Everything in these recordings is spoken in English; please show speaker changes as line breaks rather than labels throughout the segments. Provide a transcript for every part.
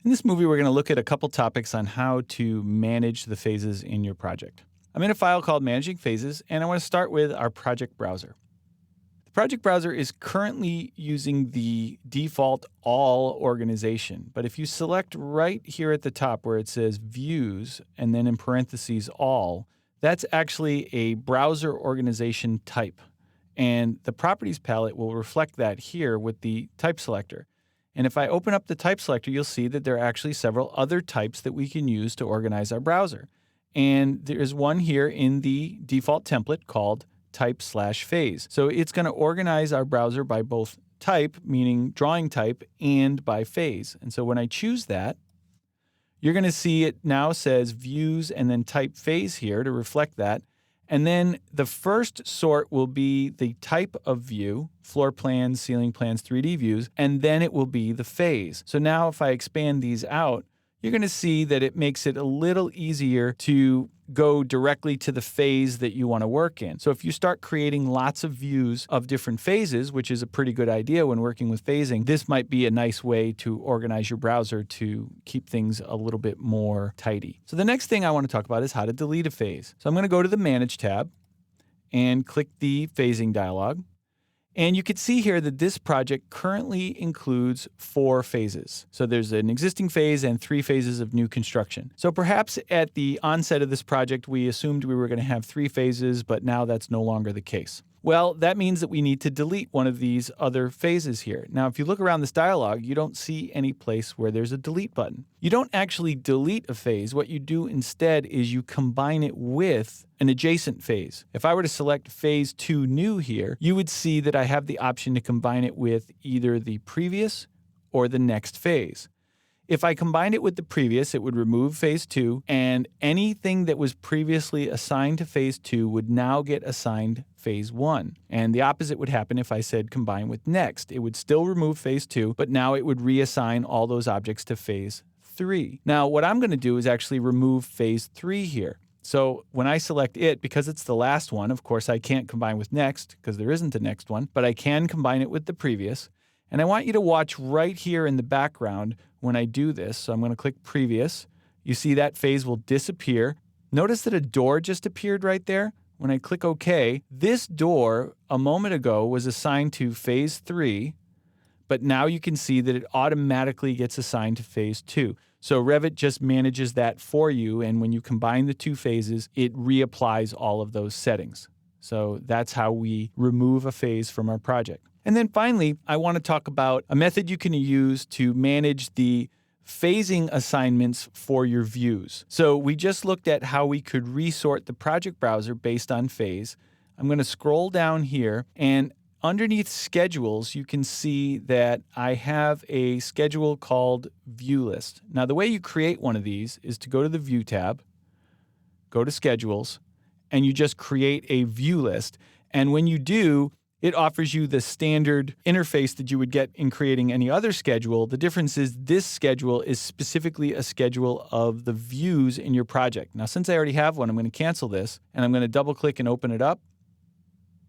In this movie, we're going to look at a couple topics on how to manage the phases in your project. I'm in a file called Managing Phases, and I want to start with our project browser. The project browser is currently using the default all organization, but if you select right here at the top where it says Views and then in parentheses all, that's actually a browser organization type. And the Properties palette will reflect that here with the type selector. And if I open up the type selector, you'll see that there are actually several other types that we can use to organize our browser. And there's one here in the default template called type/phase. So it's going to organize our browser by both type, meaning drawing type, and by phase. And so when I choose that, you're going to see it now says views and then type phase here to reflect that. And then the first sort will be the type of view, floor plans, ceiling plans, 3D views, and then it will be the phase. So now if I expand these out, you're going to see that it makes it a little easier to go directly to the phase that you want to work in. So if you start creating lots of views of different phases, which is a pretty good idea when working with phasing, this might be a nice way to organize your browser to keep things a little bit more tidy. So the next thing I want to talk about is how to delete a phase. So I'm going to go to the Manage tab and click the phasing dialog. And you can see here that this project currently includes 4 phases. So there's an existing phase and 3 phases of new construction. So perhaps at the onset of this project, we assumed we were going to have 3 phases, but now that's no longer the case. Well, that means that we need to delete one of these other phases here. Now, if you look around this dialog, you don't see any place where there's a delete button. You don't actually delete a phase. What you do instead is you combine it with an adjacent phase. If I were to select phase 2 new here, you would see that I have the option to combine it with either the previous or the next phase. If I combined it with the previous, it would remove phase 2, and anything that was previously assigned to phase 2 would now get assigned phase 1. And the opposite would happen if I said combine with next. It would still remove phase 2, but now it would reassign all those objects to phase 3. Now, what I'm going to do is actually remove phase 3 here. So when I select it, because it's the last one, of course, I can't combine with next because there isn't a next one, but I can combine it with the previous. And I want you to watch right here in the background when I do this. So I'm going to click Previous. You see that phase will disappear. Notice that a door just appeared right there. When I click OK, this door a moment ago was assigned to phase 3, but now you can see that it automatically gets assigned to phase 2. So Revit just manages that for you, and when you combine the 2 phases, it reapplies all of those settings. So that's how we remove a phase from our project. And then finally, I want to talk about a method you can use to manage the phasing assignments for your views. So we just looked at how we could resort the project browser based on phase. I'm going to scroll down here, and underneath schedules, you can see that I have a schedule called View List. Now, the way you create one of these is to go to the View tab, go to Schedules, and you just create a view list. And when you do, it offers you the standard interface that you would get in creating any other schedule. The difference is this schedule is specifically a schedule of the views in your project. Now, since I already have one, I'm going to cancel this, and I'm going to double-click and open it up.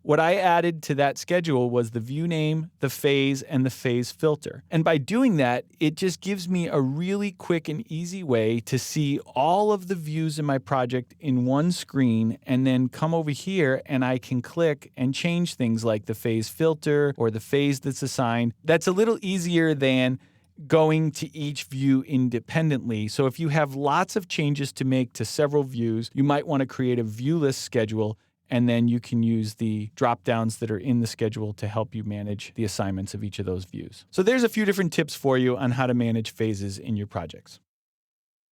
What I added to that schedule was the view name, the phase, and the phase filter. And by doing that, it just gives me a really quick and easy way to see all of the views in my project in one screen, and then come over here and I can click and change things like the phase filter or the phase that's assigned. That's a little easier than going to each view independently. So if you have lots of changes to make to several views, you might want to create a view list schedule, and then you can use the drop downs that are in the schedule to help you manage the assignments of each of those views. So there's a few different tips for you on how to manage phases in your projects.